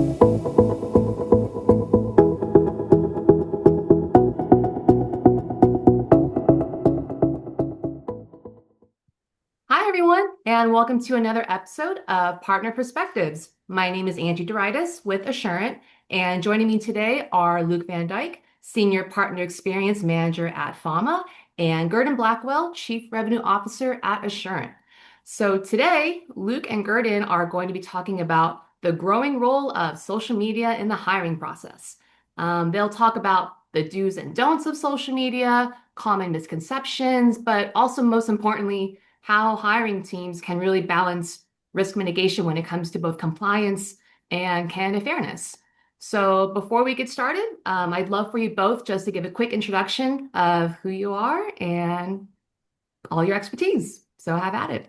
Hi, everyone, and welcome to another episode of Partner Perspectives. My name is Angie Doritis with Assurant, and joining me today are Luke Van Dyke, Senior Partner Experience Manager at Fama, and Gurdon Blackwell, Chief Revenue Officer at Assurant. So today, Luke and Gurdon are going to be talking about the growing role of social media in the hiring process. They'll talk about the do's and don'ts of social media, common misconceptions, but also most importantly, how hiring teams can really balance risk mitigation when it comes to both compliance and candidate fairness. So before we get started, I'd love for you both just to give a quick introduction of who you are and all your expertise. So have at it.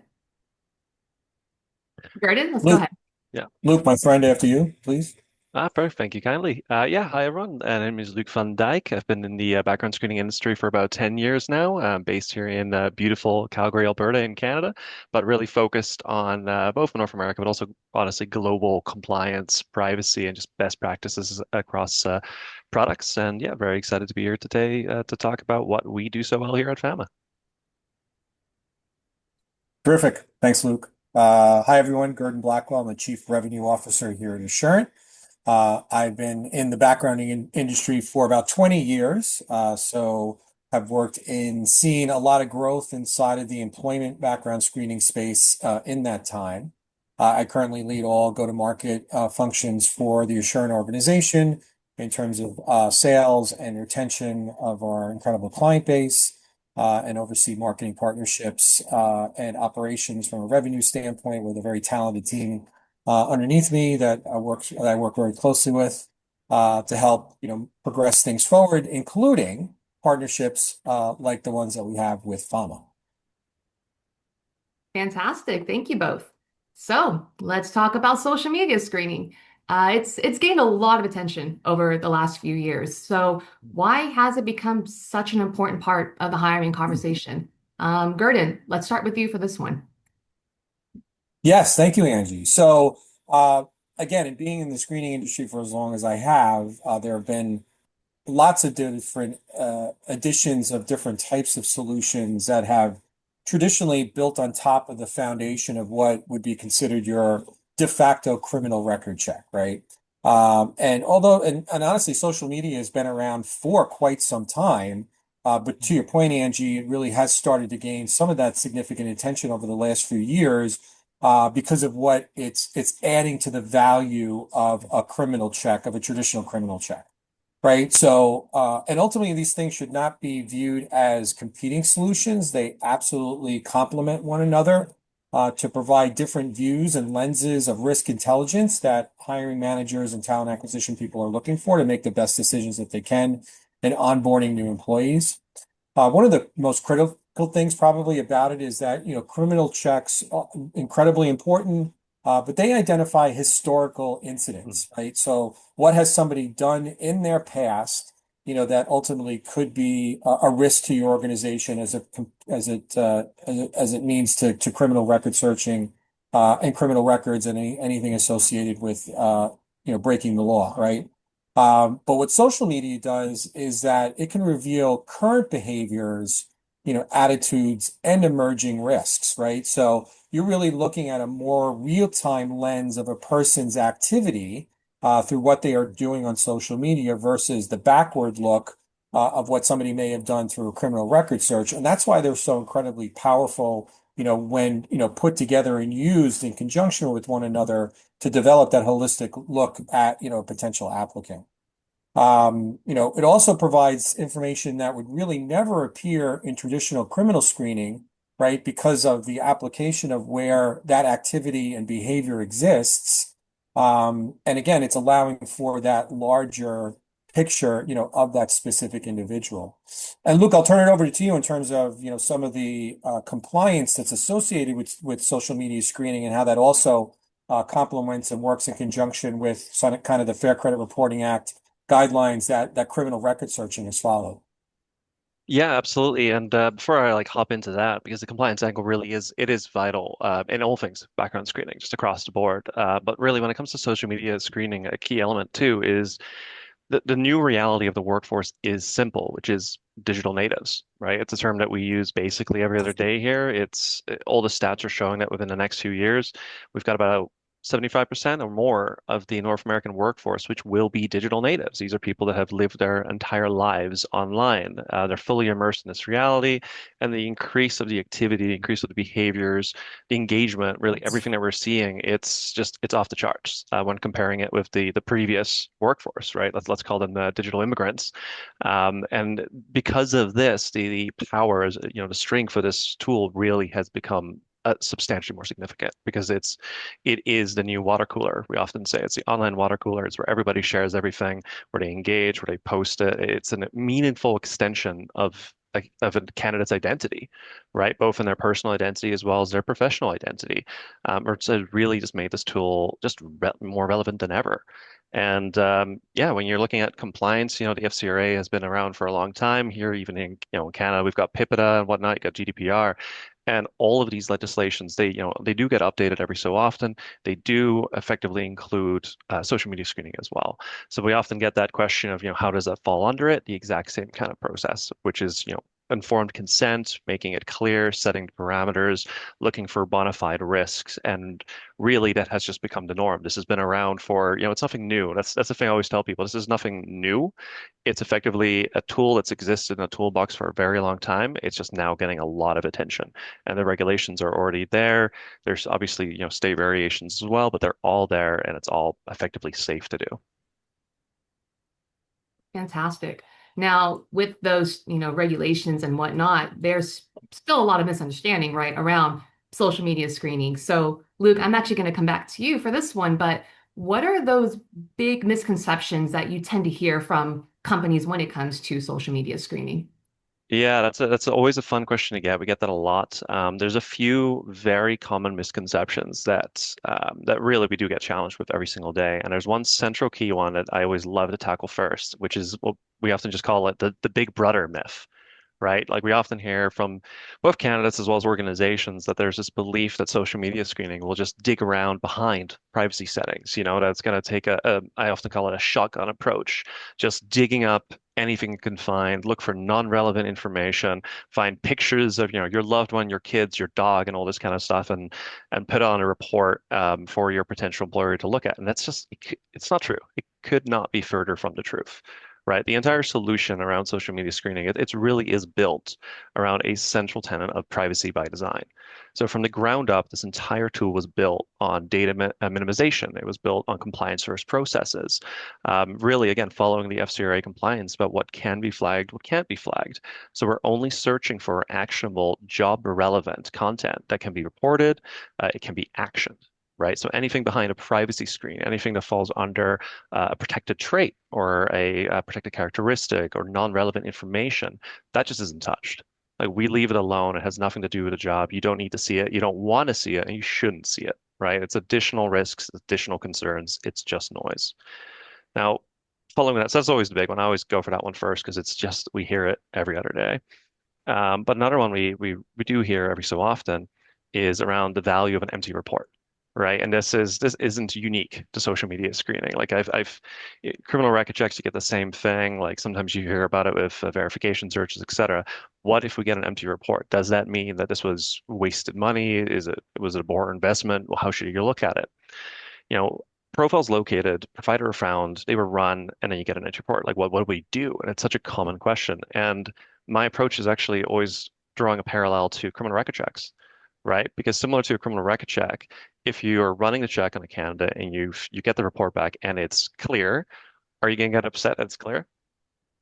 Gordon, let's go Luke, ahead. Yeah. Luke, my friend, after you, please. Perfect. Thank you kindly. Yeah, hi everyone. My name is Luke Van Dyke. I've been in the background screening industry for about 10 years now. I'm based here in beautiful Calgary, Alberta in Canada, but really focused on both North America, but also honestly global compliance, privacy, and just best practices across products. And yeah, very excited to be here today to talk about what we do so well here at Fama. Terrific. Thanks, Luke. Hi, everyone. Gurdon Blackwell. I'm the Chief Revenue Officer here at Assurant. I've been in the backgrounding industry for about 20 years. So I've worked in seeing a lot of growth inside of the employment background screening space in that time. I currently lead all go-to-market functions for the Assurant organization in terms of sales and retention of our incredible client base. And oversee marketing partnerships and operations from a revenue standpoint with a very talented team underneath me that I work very closely with to help progress things forward, including partnerships like the ones that we have with Fama. Fantastic. Thank you both. So let's talk about social media screening. It's gained a lot of attention over the last few years. So why has it become such an important part of the hiring conversation? Gurdon, let's start with you for this one. Yes, thank you, Angie. So again, in being in the screening industry for as long as I have, there have been lots of different additions of different types of solutions that have traditionally built on top of the foundation of what would be considered your de facto criminal record check, right? And honestly, social media has been around for quite some time. But to your point, Angie, it really has started to gain some of that significant attention over the last few years because of what it's adding to the value of a criminal check, of a traditional criminal check. Right. So, and ultimately, these things should not be viewed as competing solutions. They absolutely complement one another to provide different views and lenses of risk intelligence that hiring managers and talent acquisition people are looking for to make the best decisions that they can in onboarding new employees. One of the most critical things probably about it is that, criminal checks are incredibly important, but they identify historical incidents, right? So what has somebody done in their past, that ultimately could be a risk to your organization as it means to criminal record searching, and criminal records and anything associated with, breaking the law, right? But what social media does is that it can reveal current behaviors, attitudes and emerging risks, right? So you're really looking at a more real-time lens of a person's activity through what they are doing on social media versus the backward look of what somebody may have done through a criminal record search. And that's why they're so incredibly powerful, when, put together and used in conjunction with one another to develop that holistic look at, a potential applicant. It also provides information that would really never appear in traditional criminal screening, right? Because of the application of where that activity and behavior exists. And again, it's allowing for that larger picture, of that specific individual. And Luke, I'll turn it over to you in terms of, some of the compliance that's associated with social media screening and how that also complements and works in conjunction with kind of the Fair Credit Reporting Act guidelines that criminal record searching has followed. Yeah, absolutely. And before I like hop into that, because the compliance angle really is vital in all things background screening, just across the board. But really, when it comes to social media screening, a key element too is the new reality of the workforce is simple, which is digital natives, right? It's a term that we use basically every other day here. It's all the stats are showing that within the next few years, we've got about 75% or more of the North American workforce, which will be digital natives. These are people that have lived their entire lives online. They're fully immersed in this reality, and the increase of the activity, the increase of the behaviors, the engagement, really everything that we're seeing, it's off the charts when comparing it with the previous workforce, right? Let's call them digital immigrants. And because of this, the power is, the strength for this tool really has become substantially more significant because it is the new water cooler. We often say it's the online water cooler. It's where everybody shares everything, where they engage, where they post it. It's a meaningful extension of a candidate's identity, right? Both in their personal identity as well as their professional identity. Or it's really just made this tool just more relevant than ever. And yeah, when you're looking at compliance, the FCRA has been around for a long time. Here, even in Canada, we've got PIPEDA and whatnot. You got GDPR, and all of these legislations, they do get updated every so often. They do effectively include social media screening as well. So we often get that question of, how does that fall under it? The exact same kind of process, which is, informed consent, making it clear, setting parameters, looking for bona fide risks, and really that has just become the norm. This has been around for, it's nothing new. That's the thing I always tell people. This is nothing new. It's effectively a tool that's existed in a toolbox for a very long time. It's just now getting a lot of attention, and the regulations are already there. There's obviously, state variations as well, but they're all there, and it's all effectively safe to do. Fantastic. Now, with those, regulations and whatnot, there's still a lot of misunderstanding, right, around social media screening. So, Luke, I'm actually going to come back to you for this one, but what are those big misconceptions that you tend to hear from companies when it comes to social media screening? Yeah, that's always a fun question to get. We get that a lot. There's a few very common misconceptions that really we do get challenged with every single day. And there's one central key one that I always love to tackle first, which is what we often just call it the big brother myth, right? Like we often hear from both candidates as well as organizations that there's this belief that social media screening will just dig around behind privacy settings, that's going to take I often call it a shotgun approach, just digging up anything it can find, look for non-relevant information, find pictures of, your loved one, your kids, your dog, and all this kind of stuff, and put on a report for your potential employer to look at. And that's just, it's not true. It could not be further from the truth, right? The entire solution around social media screening, it really is built around a central tenet of privacy by design. So from the ground up, this entire tool was built on data minimization. It was built on compliance first processes. Really, again, following the FCRA compliance about what can be flagged, what can't be flagged. So we're only searching for actionable, job relevant content that can be reported, it can be actioned. Right. So anything behind a privacy screen, anything that falls under a protected trait or a protected characteristic or non-relevant information, that just isn't touched. Like we leave it alone. It has nothing to do with the job. You don't need to see it. You don't want to see it, and you shouldn't see it, right? It's additional risks, additional concerns. It's just noise. Now, following that, so that's always the big one. I always go for that one first because it's just we hear it every other day. But another one we do hear every so often is around the value of an empty report, right? And this isn't unique to social media screening. Like criminal record checks, you get the same thing. Like sometimes you hear about it with verification searches, etc. What if we get an empty report? Does that mean that this was wasted money? Was it a poor investment? Well, how should you look at it? you know, profiles located, provider found, they were run, and then you get an entry report. Like, what do we do? And it's such a common question. And my approach is actually always drawing a parallel to criminal record checks, right? Because similar to a criminal record check, if you're running the check on a candidate and you get the report back and it's clear, are you going to get upset that it's clear?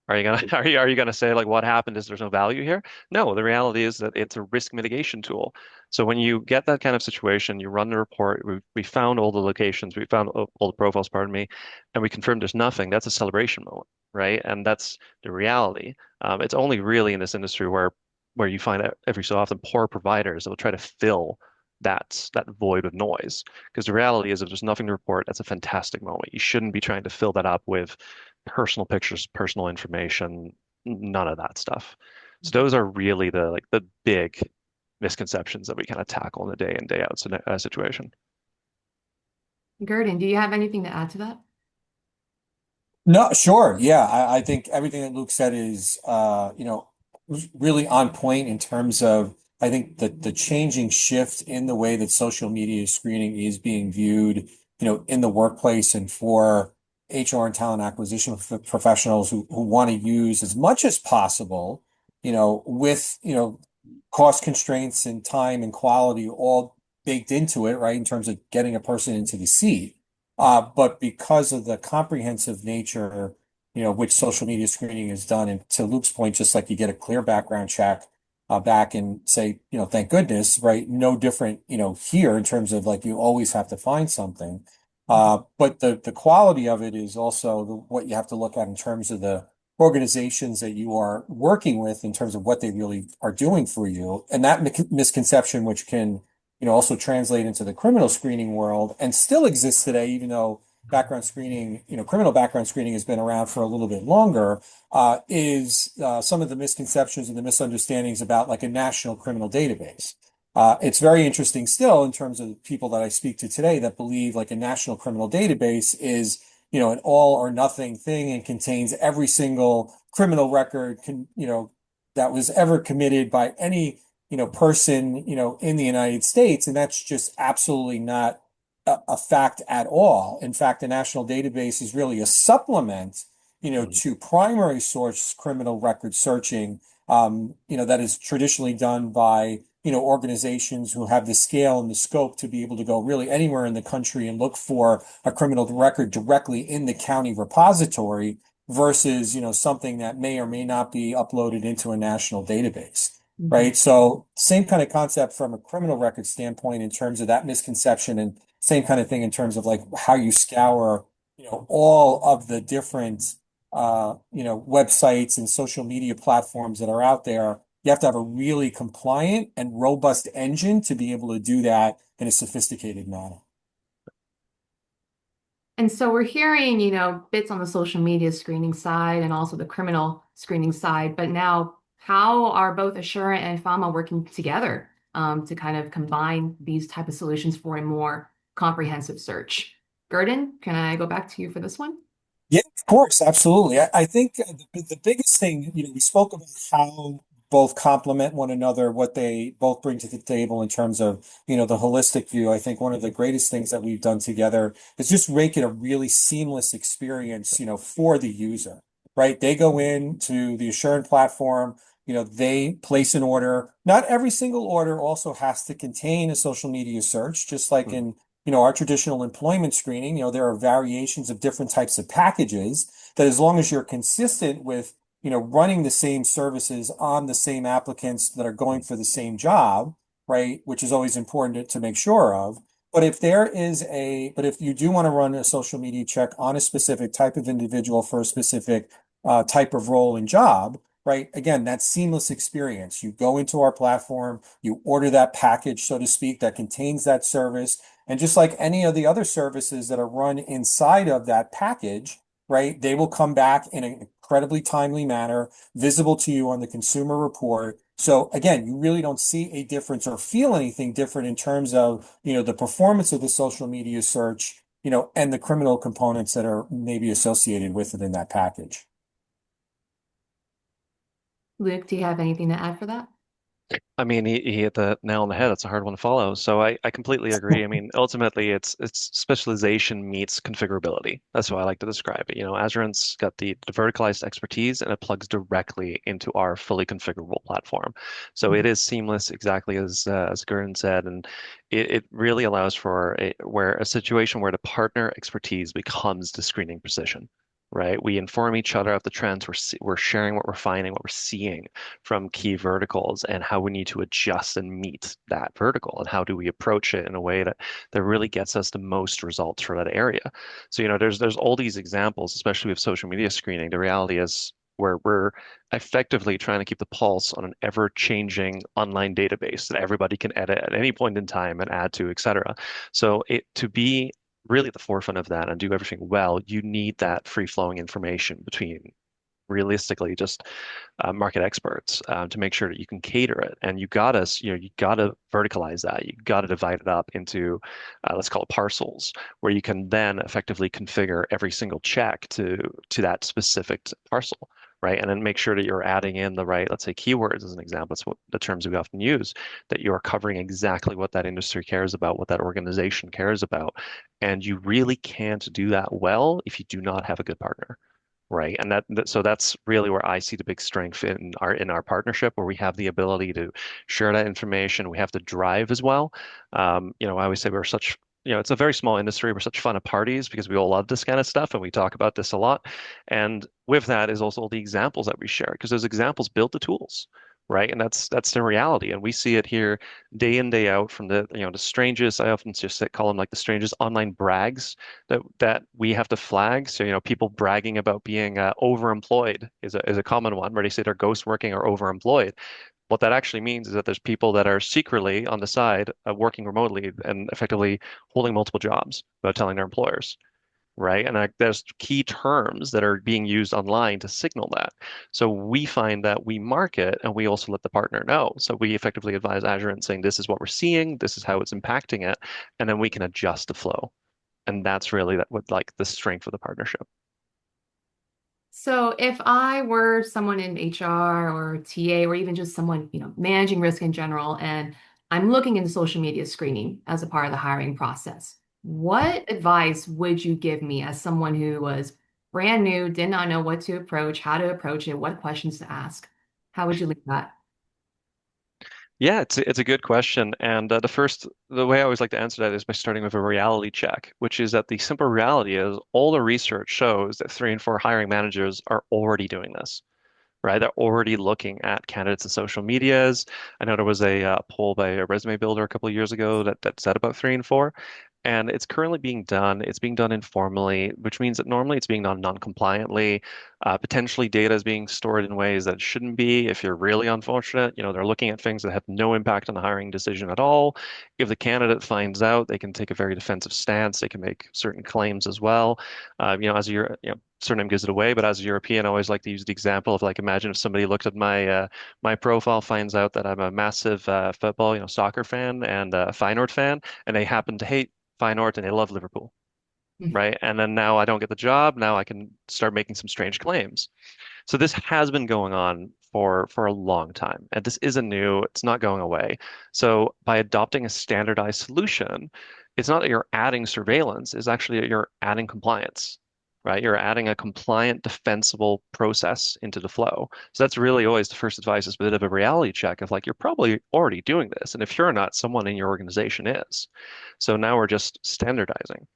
Are you gonna are you gonna say like what happened is there's no value here? No, the reality is that it's a risk mitigation tool. So when you get that kind of situation, you run the report. We found all the locations, we found all the profiles, pardon me, and we confirmed there's nothing. That's a celebration moment, right? And that's the reality. It's only really in this industry where you find out every so often poor providers that will try to fill that void with noise. Because the reality is, if there's nothing to report, that's a fantastic moment. You shouldn't be trying to fill that up with personal pictures, personal information, none of that stuff. So those are really the like the big misconceptions that we kind of tackle in the day in day out situation. Gurdon, do you have anything to add to that? No, sure. Yeah, I think everything that Luke said is, really on point in terms of, I think the changing shift in the way that social media screening is being viewed, in the workplace and for HR and talent acquisition professionals who want to use as much as possible, with, cost constraints and time and quality all baked into it, right? In terms of getting a person into the seat. But because of the comprehensive nature, which social media screening is done, and to Luke's point, just like you get a clear background check back and say, thank goodness, right? No different, here in terms of like you always have to find something. But the quality of it is also what you have to look at in terms of the organizations that you are working with in terms of what they really are doing for you. And that misconception, which can also translate into the criminal screening world and still exists today, even though background screening, criminal background screening has been around for a little bit longer, is some of the misconceptions and the misunderstandings about like a national criminal database. It's very interesting still in terms of people that I speak to today that believe like a national criminal database is, an all or nothing thing and contains every single criminal record that was ever committed by any person, in the United States. And that's just absolutely not a fact at all. In fact, the national database is really a supplement, Mhm. to primary source criminal record searching, that is traditionally done by, organizations who have the scale and the scope to be able to go really anywhere in the country and look for a criminal record directly in the county repository versus, something that may or may not be uploaded into a national database. Mhm. Right. So same kind of concept from a criminal record standpoint in terms of that misconception and same kind of thing in terms of like how you scour, all of the different, websites and social media platforms that are out there. You have to have a really compliant and robust engine to be able to do that in a sophisticated manner. And so we're hearing, bits on the social media screening side and also the criminal screening side. But now, how are both Assurant and Fama working together to kind of combine these type of solutions for a more comprehensive search? Gurdon, can I go back to you for this one? Yeah, of course, absolutely. I think the biggest thing, we spoke about how both complement one another, what they both bring to the table in terms of, the holistic view. I think one of the greatest things that we've done together is just make it a really seamless experience, for the user, right? They go into the Assurant platform, they place an order. Not every single order also has to contain a social media search, just like Mhm. in our traditional employment screening, there are variations of different types of packages that as long as you're consistent with, running the same services on the same applicants that are going for the same job, right, which is always important to make sure of. But if you do want to run a social media check on a specific type of individual for a specific type of role and job, right, again, that seamless experience. You go into our platform, you order that package, so to speak, that contains that service. And just like any of the other services that are run inside of that package, right, they will come back in an incredibly timely manner, visible to you on the consumer report. So again, you really don't see a difference or feel anything different in terms of, the performance of the social media search, and the criminal components that are maybe associated with it in that package. Luke, do you have anything to add for that? I mean, he hit the nail on the head. It's a hard one to follow. So I completely agree. I mean, ultimately, it's specialization meets configurability. That's how I like to describe it. Azurant's got the verticalized expertise, and it plugs directly into our fully configurable platform. So it is seamless, exactly as Gurren said, and it really allows for a situation where the partner expertise becomes the screening precision. Right? We inform each other of the trends. We're sharing what we're finding, what we're seeing from key verticals and how we need to adjust and meet that vertical and how do we approach it in a way that really gets us the most results for that area. So, there's all these examples, especially with social media screening. The reality is we're effectively trying to keep the pulse on an ever-changing online database that everybody can edit at any point in time and add to, et cetera. So it to be really at the forefront of that and do everything well, you need that free-flowing information between realistically just market experts to make sure that you can cater it. And you gotta, you gotta verticalize that. You gotta divide it up into, let's call it parcels, where you can then effectively configure every single check to that specific parcel. Right. And then make sure that you're adding in the right, let's say keywords as an example. That's what the terms we often use, that you're covering exactly what that industry cares about, what that organization cares about. And you really can't do that well if you do not have a good partner. Right. And so that's really where I see the big strength in our partnership, where we have the ability to share that information. We have the drive as well. I always say we're such, it's a very small industry. We're such fun at parties because we all love this kind of stuff and we talk about this a lot. And with that is also the examples that we share, because those examples build the tools. Right. And that's the reality. And we see it here day in, day out from the strangest, I often just call them like the strangest online brags that we have to flag. So, people bragging about being overemployed is a common one, where they say they're ghost working or overemployed. What that actually means is that there's people that are secretly on the side working remotely and effectively holding multiple jobs without telling their employers. Right. And there's key terms that are being used online to signal that. So we find that we market and we also let the partner know. So we effectively advise Azure and saying, this is what we're seeing, this is how it's impacting it, and then we can adjust the flow. And that's really that what like the strength of the partnership. So if I were someone in HR or TA or even just someone, managing risk in general, and I'm looking into social media screening as a part of the hiring process, what advice would you give me as someone who was brand new, did not know what to approach, how to approach it, what questions to ask? How would you leave that? Yeah, it's a good question. And the way I always like to answer that is by starting with a reality check, which is that the simple reality is all the research shows that 3 and 4 hiring managers are already doing this. Right? They're already looking at candidates and social medias. I know there was a poll by a resume builder a couple of years ago that said about 3 and 4, and it's currently being done. It's being done informally, which means that normally it's being done non-compliantly. Potentially, data is being stored in ways that it shouldn't be. If you're really unfortunate, they're looking at things that have no impact on the hiring decision at all. If the candidate finds out, they can take a very defensive stance. They can make certain claims as well. As you're, surname gives it away, but as a European, I always like to use the example of like, imagine if somebody looked at my profile, finds out that I'm a massive football, soccer fan and a Feyenoord fan, and they happen to hate Feyenoord and they love Liverpool, right? And then now I don't get the job. Now I can start making some strange claims. So this has been going on for a long time, and this isn't new. It's not going away. So by adopting a standardized solution, it's not that you're adding surveillance, it's actually that you're adding compliance, right? You're adding a compliant, defensible process into the flow. So that's really always the first advice is a bit of a reality check of like, you're probably already doing this. And if you're not, someone in your organization is. So now we're just standardizing.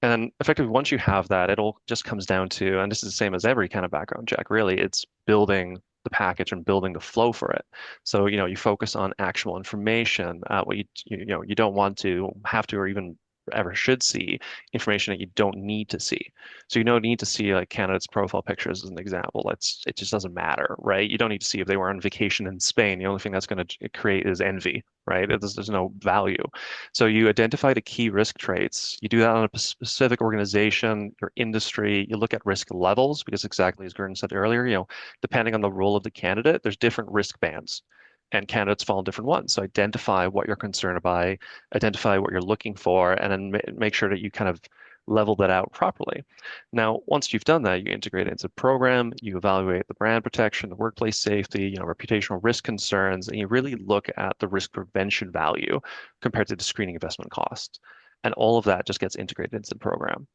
And effectively, once you have that, it all just comes down to, and this is the same as every kind of background check, really, it's building the package and building the flow for it. So, you focus on actual information, what you don't want to have to, or even ever should see information that you don't need to see. So you don't need to see like candidates' profile pictures as an example. It just doesn't matter, right? You don't need to see if they were on vacation in Spain. The only thing that's going to create is envy, right? There's no value. So you identify the key risk traits. You do that on a specific organization, your industry. You look at risk levels because exactly as Gordon said earlier, depending on the role of the candidate, there's different risk bands. And candidates fall in different ones. So identify what you're concerned by, identify what you're looking for, and then make sure that you kind of level that out properly. Now, once you've done that, you integrate it into the program, you evaluate the brand protection, the workplace safety, reputational risk concerns, and you really look at the risk prevention value compared to the screening investment cost. And all of that just gets integrated into the program.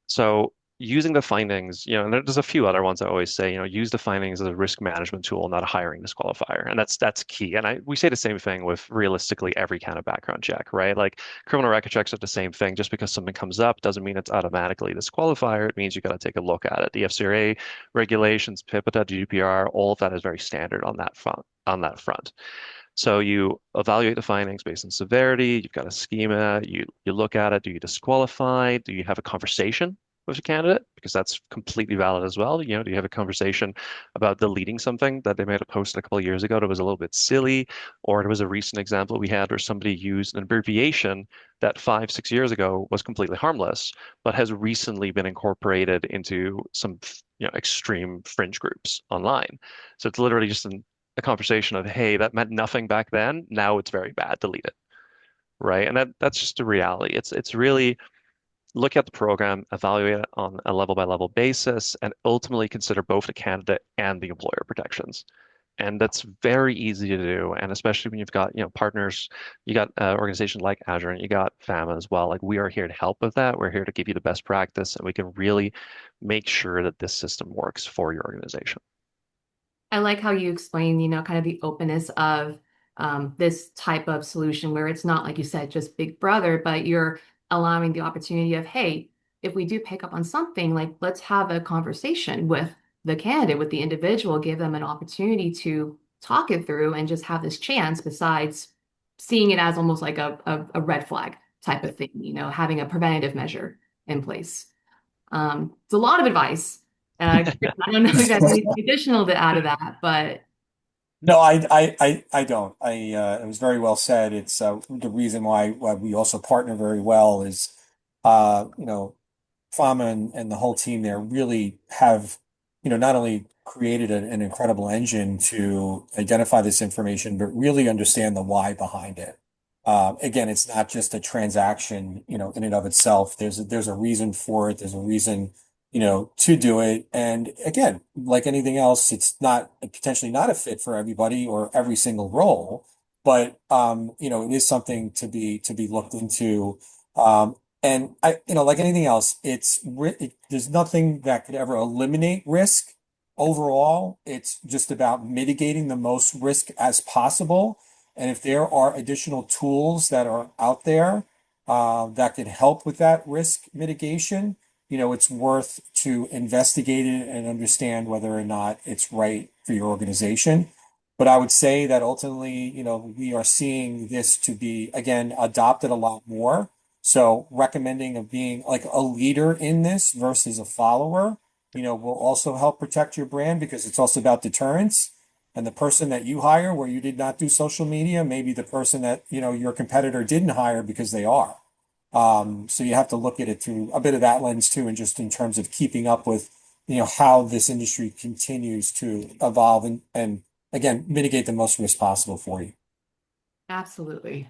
So using the findings, and there's a few other ones I always say, use the findings as a risk management tool, not a hiring disqualifier. And that's key. And we say the same thing with realistically every kind of background check, right? Like criminal record checks are the same thing. Just because something comes up doesn't mean it's automatically a disqualifier. It means you got to take a look at it. The FCRA regulations, PIPEDA, GDPR, all of that is very standard on that front. So you evaluate the findings based on severity. You've got a schema. You look at it. Do you disqualify? Do you have a conversation? with a candidate because that's completely valid as well. Do you have a conversation about deleting something that they made a post a couple of years ago that was a little bit silly, or there was a recent example we had where somebody used an abbreviation that 5, 6 years ago was completely harmless, but has recently been incorporated into some, extreme fringe groups online. So it's literally just a conversation of, hey, that meant nothing back then. Now it's very bad. Delete it. Right. And that's just a reality. It's really look at the program, evaluate it on a level by level basis, and ultimately consider both the candidate and the employer protections. And that's very easy to do. And especially when you've got, partners, you got organizations like Azure and you got Fama as well. Like we are here to help with that. We're here to give you the best practice and we can really make sure that this system works for your organization. I like how you explain, kind of the openness of this type of solution where it's not, like you said, just Big Brother, but you're allowing the opportunity of, hey, if we do pick up on something, like let's have a conversation with the candidate, with the individual, give them an opportunity to talk it through and just have this chance besides seeing it as almost like a red flag type of thing, having a preventative measure in place. It's a lot of advice. I don't know if you have anything additional to add to that, but No, I don't. It was very well said. It's the reason why we also partner very well is, you know, Fama and the whole team there really have, not only created an incredible engine to identify this information, but really understand the why behind it. Again, it's not just a transaction, in and of itself. There's a reason for it. There's a reason, to do it. And again, like anything else, it's not potentially not a fit for everybody or every single role, but it is something to be looked into. And like anything else, there's nothing that could ever eliminate risk overall. It's just about mitigating the most risk as possible. And if there are additional tools that are out there that could help with that risk mitigation, it's worth to investigate it and understand whether or not it's right for your organization. But I would say that ultimately, we are seeing this to be, again, adopted a lot more. So recommending of being like a leader in this versus a follower, will also help protect your brand because it's also about deterrence. And the person that you hire where you did not do social media, maybe the person that, your competitor didn't hire because they are. So you have to look at it through a bit of that lens too, and just in terms of keeping up with, how this industry continues to evolve and again, mitigate the most risk possible for you. absolutely.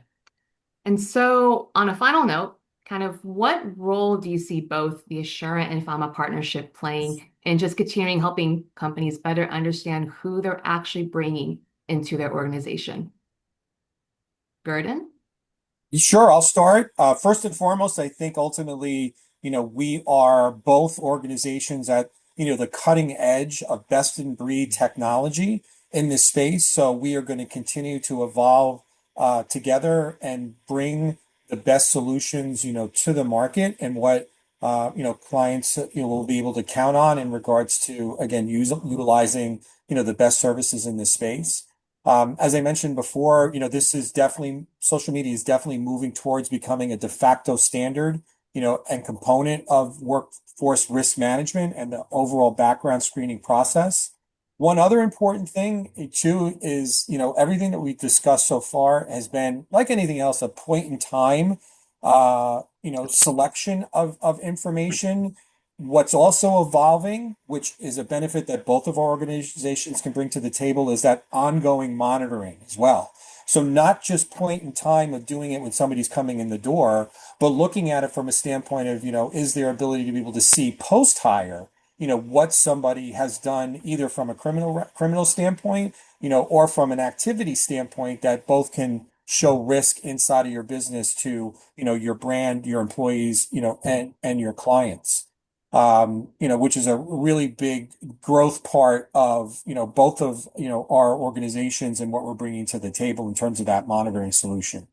And so, on a final note, kind of what role do you see both the Assurant and Fama partnership playing in just continuing helping companies better understand who they're actually bringing into their organization? Gurdon? Sure, I'll start. First and foremost, I think ultimately, we are both organizations at, the cutting edge of best in breed technology in this space. So we are going to continue to evolve together and bring the best solutions, to the market and what, clients, will be able to count on in regards to, again, utilizing, the best services in this space. As I mentioned before, this is definitely social media is definitely moving towards becoming a de facto standard, and component of workforce risk management and the overall background screening process. One other important thing too is, everything that we've discussed so far has been like anything else, a point in time, selection of information. What's also evolving, which is a benefit that both of our organizations can bring to the table, is that ongoing monitoring as well. So not just point in time of doing it when somebody's coming in the door, but looking at it from a standpoint of, is there ability to be able to see post hire, what somebody has done either from a criminal standpoint, or from an activity standpoint that both can show risk inside of your business to, your brand, your employees, and your clients, which is a really big growth part of, both of, our organizations and what we're bringing to the table in terms of that monitoring solution.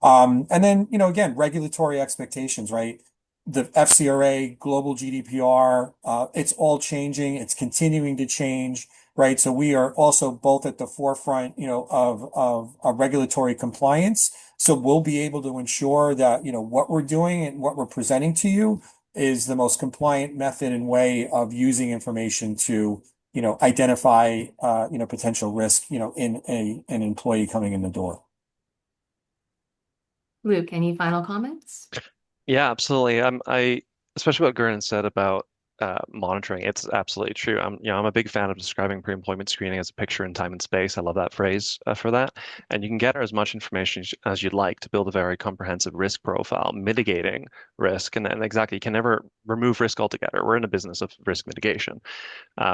And then, again, regulatory expectations, right? The FCRA, global GDPR, it's all changing. It's continuing to change, right? So we are also both at the forefront, of regulatory compliance. So we'll be able to ensure that, what we're doing and what we're presenting to you is the most compliant method and way of using information to, identify, potential risk, in an employee coming in the door. Luke, any final comments? Yeah, absolutely. Especially what Gurnan said about monitoring. It's absolutely true. I'm a big fan of describing pre-employment screening as a picture in time and space. I love that phrase for that. And you can gather as much information as you'd like to build a very comprehensive risk profile, mitigating risk. And exactly, you can never remove risk altogether. We're in a business of risk mitigation,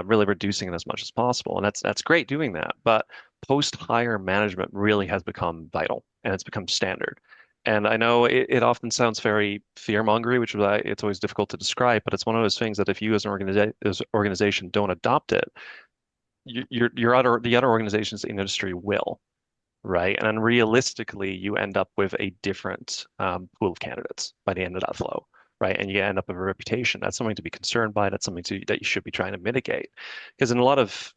really reducing it as much as possible. And that's great doing that. But post-hire management really has become vital and it's become standard. And I know it often sounds very fear-mongery, which is why it's always difficult to describe, but it's one of those things that if you as organization don't adopt it, the other organizations in the industry will, right? And then realistically, you end up with a different pool of candidates by the end of that flow, right? And you end up with a reputation. That's something to be concerned by. That's something that you should be trying to mitigate. Because in a lot of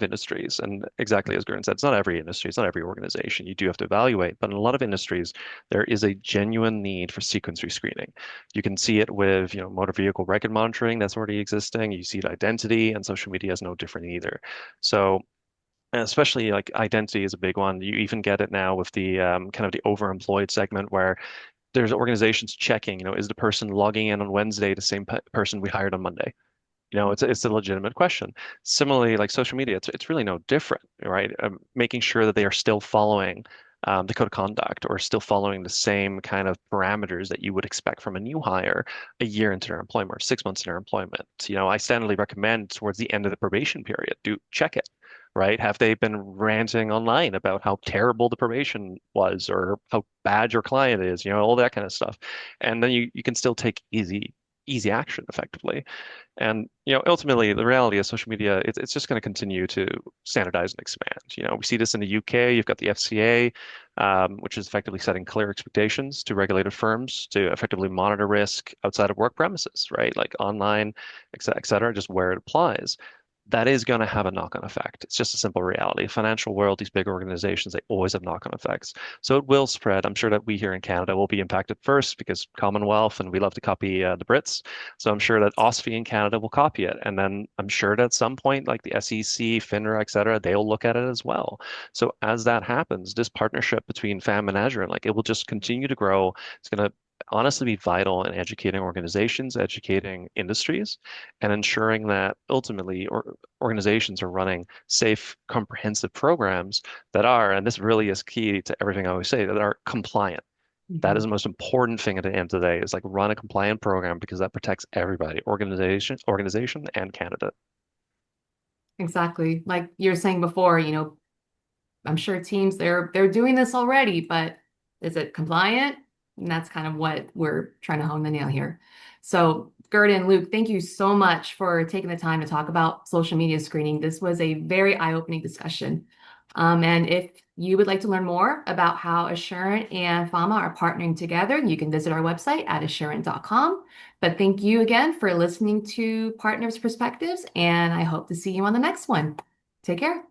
industries, and exactly as Gordon said, it's not every industry, it's not every organization. You do have to evaluate, but in a lot of industries, there is a genuine need for sequence rescreening. You can see it with, motor vehicle record monitoring that's already existing. You see it identity, and social media is no different either. So and especially like identity is a big one. You even get it now with the kind of the overemployed segment where there's organizations checking, is the person logging in on Wednesday the same person we hired on Monday? It's a legitimate question. Similarly, like social media, it's really no different, right? Making sure that they are still following the code of conduct or still following the same kind of parameters that you would expect from a new hire a year into their employment or 6 months in their employment. I standardly recommend towards the end of the probation period, do check it, right? Have they been ranting online about how terrible the probation was or how bad your client is, all that kind of stuff. And then you can still take easy action effectively. And ultimately, the reality is social media, it's just going to continue to standardize and expand. We see this in the UK. You've got the FCA, which is effectively setting clear expectations to regulated firms to effectively monitor risk outside of work premises, right? Like online, et cetera, just where it applies. That is going to have a knock-on effect. It's just a simple reality. Financial world, these big organizations, they always have knock-on effects. So it will spread. I'm sure that we here in Canada will be impacted first because Commonwealth and we love to copy the Brits. So I'm sure that OSFI in Canada will copy it. And then I'm sure that at some point, like the SEC, FINRA, et cetera, they'll look at it as well. So as that happens, this partnership between FAM and Azure, like it will just continue to grow. It's going to honestly be vital in educating organizations, educating industries, and ensuring that ultimately organizations are running safe, comprehensive programs that are, and this really is key to everything I always say, that are compliant. That is Mhm. the most important thing at the end of the day is like run a compliant program because that protects everybody, organization and candidate. Exactly. Like you were saying before, I'm sure teams they're doing this already, but is it compliant? And that's kind of what we're trying to hone the nail here. So, Gerd and Luke, thank you so much for taking the time to talk about social media screening. This was a very eye-opening discussion. And if you would like to learn more about how Assurant and Fama are partnering together, you can visit our website at assurant.com. But thank you again for listening to Partners Perspectives, and I hope to see you on the next one. Take care.